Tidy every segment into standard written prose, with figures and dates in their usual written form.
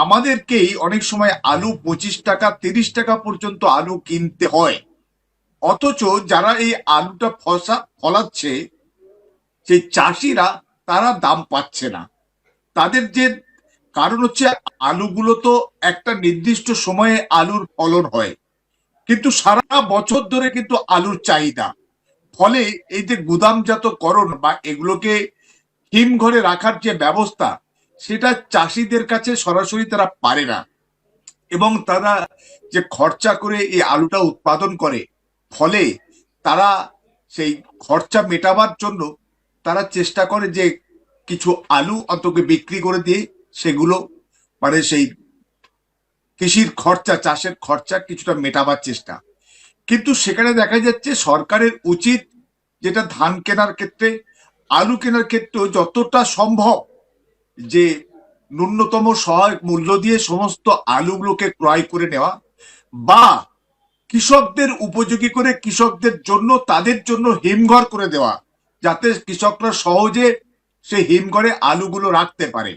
আমাদেরকেই অনেক সময় আলু 25 টাকা 30 টাকা পর্যন্ত আলু কিনতে হয়, অথচ যারা এই আলুটা ফলাচ্ছে সেই চাষিরা তারা দাম পাচ্ছে না। তাদের যে কারণ হচ্ছে, আলুগুলো তো একটা নির্দিষ্ট সময়ে আলুর ফলন হয়, কিন্তু সারা বছর ধরে কিন্তু আলুর চাহিদা। ফলে এই যে গুদামজাতকরণ বা এগুলোকে হিমঘরে রাখার যে ব্যবস্থা, সেটা চাষিদের কাছে সরাসরি তারা পারে না। এবং তারা যে খরচা করে এই আলুটা উৎপাদন করে, ফলে তারা সেই খরচা মেটাবার জন্য তারা চেষ্টা করে যে কিছু আলু অন্তকে বিক্রি করে দিয়ে সেগুলো মানে সেই কৃষির খরচা, চাষের খরচা কিছুটা মেটাবার চেষ্টা। কিন্তু সেখানে দেখা যাচ্ছে সরকারের উচিত, যেটা ধান কেনার ক্ষেত্রে, আলু কেনার ক্ষেত্রেও যতটা সম্ভব যে ন্যূনতম সহায়ক মূল্য দিয়ে সমস্ত আলুগুলোকে ক্রয় করে নেওয়া, বা কৃষকদের উপযোগী করে কৃষকদের জন্য তাদের জন্য হিমঘর করে দেওয়া, যাতে কৃষকরা সহজে সেই হিমঘরে আলুগুলো রাখতে পারে।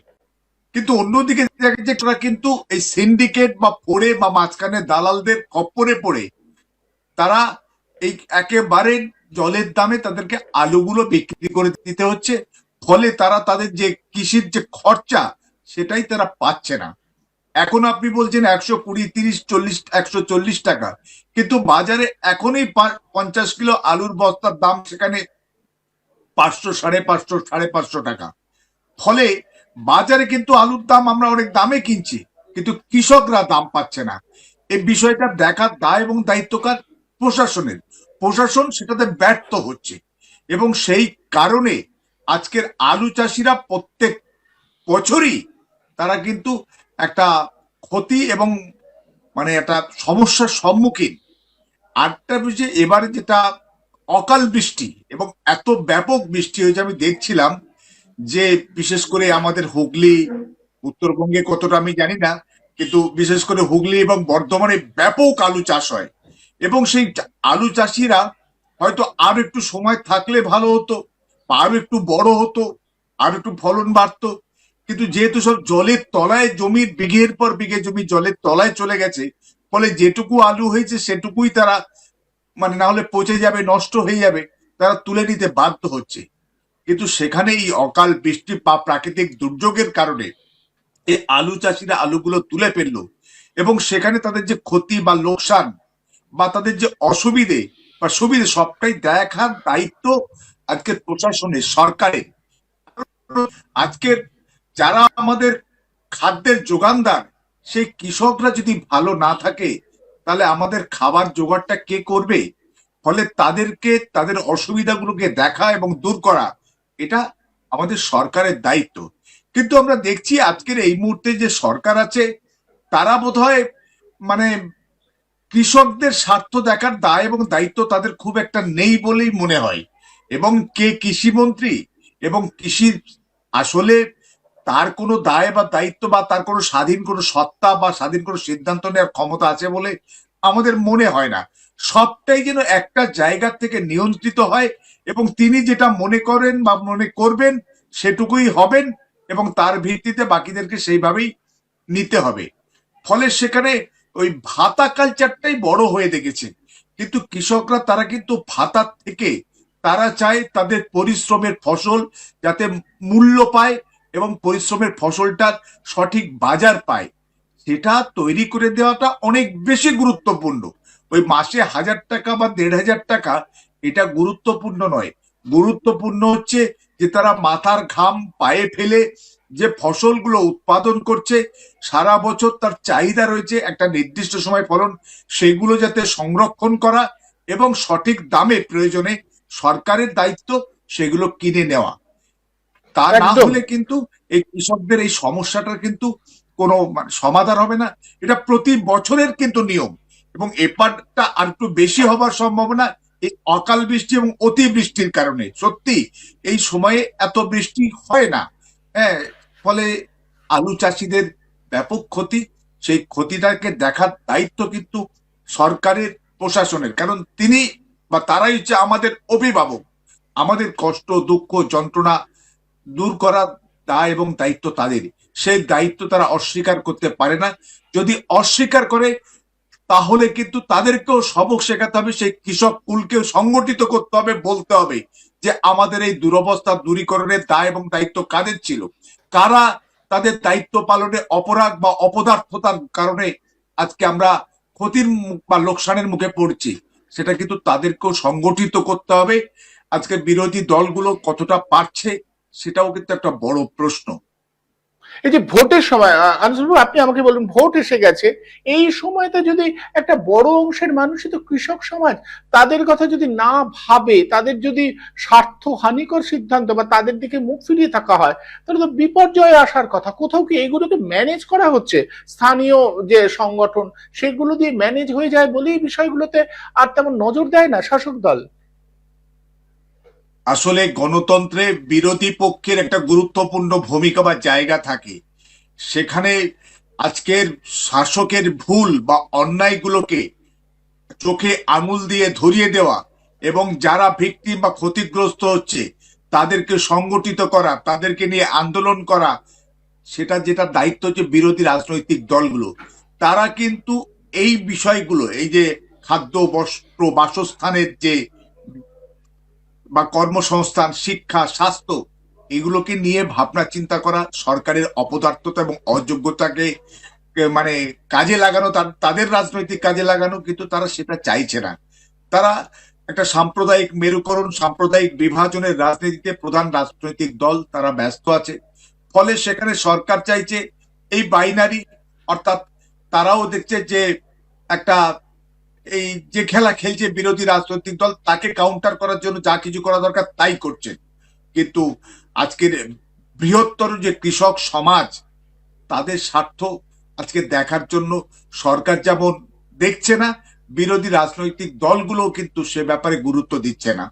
কিন্তু অন্যদিকে দেখা যাচ্ছে তারা কিন্তু এই সিন্ডিকেট বা পড়ে বা মাঝখানে দালালদের খপ্পরে পড়ে তারা এই একেবারে জলের দামে তাদেরকে আলুগুলো বিক্রি করে দিতে হচ্ছে। ফলে তারা তাদের যে কৃষির যে খরচা, সেটাই তারা পাচ্ছে না। এখন আপনি বলছেন 120, 30, 40, 140 টাকা, কিন্তু বাজারে এখনই 50 কিলো আলুর বস্তার দাম সেখানে 500, 550, 550 টাকা। ফলে বাজারে কিন্তু আলুর দাম আমরা অনেক দামে কিনছি, কিন্তু কৃষকরা দাম পাচ্ছে না। এই বিষয়টা দেখার দায় এবং দায়িত্বকার প্রশাসনের। প্রশাসন সেটাতে ব্যর্থ হচ্ছে, এবং সেই কারণে আজকের আলু চাষিরা প্রত্যেক বছরই তারা কিন্তু একটা ক্ষতি এবং একটা সমস্যার সম্মুখীন। আরেকটা বিষয়, এবারে যেটা অকাল বৃষ্টি এবং এত ব্যাপক বৃষ্টি হয়েছে, আমি দেখছিলাম যে বিশেষ করে আমাদের হুগলি, উত্তরবঙ্গে কতটা আমি জানি না, কিন্তু বিশেষ করে হুগলি এবং বর্ধমানে ব্যাপক আলু চাষ হয়। এবং সেই আলু চাষিরা হয়তো আর একটু সময় থাকলে ভালো হতো, বা আরো একটু বড় হতো, আর একটু ফলন বাড়তো। কিন্তু যেহেতু সব জলের তলায়, জমির বিঘের পর বিঘে জমি জলের তলায় চলে গেছে, ফলে যেটুকু আলু হয়েছে সেটুকুই তারা না হলে পচে যাবে, নষ্ট হয়ে যাবে, তারা তুলে নিতে বাধ্য হচ্ছে। কিন্তু সেখানে এই অকাল বৃষ্টি বা প্রাকৃতিক দুর্যোগের কারণে এই আলু চাষিরা আলুগুলো তুলে ফেললো, এবং সেখানে তাদের যে ক্ষতি বা লোকসান বা তাদের যে অসুবিধে বা সুবিধে, সবটাই দেখার দায়িত্ব আজকের প্রশাসনের, সরকারের। আজকের যারা আমাদের খাদ্যের যোগানদার, সেই কৃষকরা যদি ভালো না থাকে, তাহলে আমাদের খাবার জোগাড়টা কে করবে? ফলে তাদেরকে তাদের অসুবিধাগুলোকে দেখা এবং দূর করা, এটা আমাদের সরকারের দায়িত্ব। কিন্তু আমরা দেখছি আজকের এই মুহূর্তে যে সরকার আছে, তারা বোধহয় মানে কৃষকদের স্বার্থ দেখার দায় এবং দায়িত্ব তাদের খুব একটা নেই বলেই মনে হয়। এবং কে কৃষিমন্ত্রী এবং কৃষির আসলে তার কোনো দায় বা দায়িত্ব বা তার কোনো স্বাধীন কোনো সত্তা বা স্বাধীন কোনো সিদ্ধান্ত নেওয়ার ক্ষমতা আছে বলে আমাদের মনে হয় না। সবটাই যেন একটা জায়গা থেকে নিয়ন্ত্রিত হয়, এবং তিনি যেটা মনে করেন বা মনে করবেন সেটুকুই হবেন, এবং তার ভিত্তিতে বাকিদেরকে সেইভাবেই নিতে হবে। ফলে সেখানে ওই ভাতা কালচারটাই বড় হয়ে দেখেছে। কিন্তু কৃষকরা তারা কিন্তু ভাতার থেকে তারা চায় তাদের পরিশ্রমের ফসল যাতে মূল্য পায়, এবং পরিশ্রমের ফসলটার সঠিক বাজার পায়, সেটা তৈরি করে দেওয়াটা অনেক বেশি গুরুত্বপূর্ণ। ওই মাসে 1000 টাকা বা 1500 টাকা, এটা গুরুত্বপূর্ণ নয়। গুরুত্বপূর্ণ হচ্ছে যে তারা মাথার ঘাম পায়ে ফেলে যে ফসলগুলো উৎপাদন করছে, সারা বছর তার চাহিদা রয়েছে, একটা নির্দিষ্ট সময় ফলন, সেগুলো যাতে সংরক্ষণ করা এবং সঠিক দামে প্রয়োজনে সরকারের দায়িত্ব সেগুলো কিনে নেওয়া। তা না একদম। হলে কিন্তু এই কৃষকদের এই সমস্যাটার কিন্তু কোনো সমাধান হবে না। এটা প্রতি বছরের কিন্তু নিয়ম, এবং এবারটা আর একটু বেশি হবার সম্ভাবনা এই অকাল বৃষ্টি এবং অতিবৃষ্টির কারণে। সত্যি এই সময়ে এত বৃষ্টি হয় না। হ্যাঁ, ফলে আলু চাষিদের ব্যাপক ক্ষতি। সেই ক্ষতিটাকে দেখার দায়িত্ব কিন্তু সরকারের, প্রশাসনের, কারণ তিনি বা তারাই হচ্ছে আমাদের অভিভাবক। আমাদের কষ্ট, দুঃখ, যন্ত্রণা দূর করার দায় এবং দায়িত্ব তাদেরই। সেই দায়িত্ব তারা অস্বীকার করতে পারে না। যদি অস্বীকার করে তাহলে কিন্তু তাদেরকেও সবক শেখাতে হবে, সেই কৃষক কুলকেও সংগঠিত করতে হবে, বলতে হবে যে আমাদের এই দুরবস্থা দূরীকরণের দায় এবং দায়িত্ব কাদের ছিল, কারা তাদের দায়িত্ব পালনে অপরাধ বা অপদার্থতার কারণে আজকে আমরা ক্ষতির বা লোকসানের মুখে পড়ছি, সেটা কিন্তু তাদেরকেও সংগঠিত করতে হবে। আজকে বিরোধী দলগুলো কতটা পারছে সেটাও কিন্তু একটা বড় প্রশ্ন। এই যে ভোটের সময় আনিসুল ভাই, আপনি আমাকে বলুন, ভোট এসে গেছে, এই সময়তে যদি একটা বড় অংশের মানুষই তো কৃষক সমাজ, তাদের কথা যদি না ভাবে, তাদের যদি স্বার্থ হানিকর সিদ্ধান্ত বা তাদের দিকে মুখ ফিরিয়ে থাকা হয়, তাহলে তো বিপর্যয় আসার কথা। কোথাও কি এগুলোকে ম্যানেজ করা হচ্ছে? স্থানীয় যে সংগঠন সেগুলো দিয়ে ম্যানেজ হয়ে যায় বলেই বিষয়গুলোতে আর তেমন নজর দেয় না শাসক দল। আসলে গণতন্ত্রে বিরোধী পক্ষের একটা গুরুত্বপূর্ণ ভূমিকা বা জায়গা থাকে। সেখানে আজকের শাসকের ভুল বা অন্যায়গুলোকে চোখে আঙুল দিয়ে ধরিয়ে দেওয়া এবং যারা ভিকটিম বা ক্ষতিগ্রস্ত হচ্ছে তাদেরকে সংগঠিত করা, তাদেরকে নিয়ে আন্দোলন করা, সেটা যেটা দায়িত্ব হচ্ছে বিরোধী রাজনৈতিক দলগুলো। তারা কিন্তু এই বিষয়গুলো, এই যে খাদ্য, বস্ত্র, বাসস্থানের যে বা কর্মসংস্থান, শিক্ষা, স্বাস্থ্য, এগুলোকে নিয়ে ভাবনা চিন্তা করা, সরকারের অপদার্থতা এবং অযোগ্যতাকে মানে কাজে লাগানো, তাদের রাজনৈতিক কাজে লাগানো, কিন্তু তারা সেটা চাইছে না। তারা একটা সাম্প্রদায়িক মেরুকরণ, সাম্প্রদায়িক বিভাজনের রাজনীতিতে প্রধান রাজনৈতিক দল তারা ব্যস্ত আছে। ফলে সেখানে সরকার চাইছে এই বাইনারি, অর্থাৎ তারাও দেখছে যে একটা এই যে খেলা খেলছে বিরোধী রাজনৈতিক দল, তাকে কাউন্টার করার জন্য যা কিছু করা দরকার তাই করছে। কিন্তু আজকের বৃহত্তর যে কৃষক সমাজ, তাদের স্বার্থ আজকে দেখার জন্য সরকার যেমন দেখছে না, বিরোধী রাজনৈতিক দলগুলো কিন্তু সে ব্যাপারে গুরুত্ব দিচ্ছে না।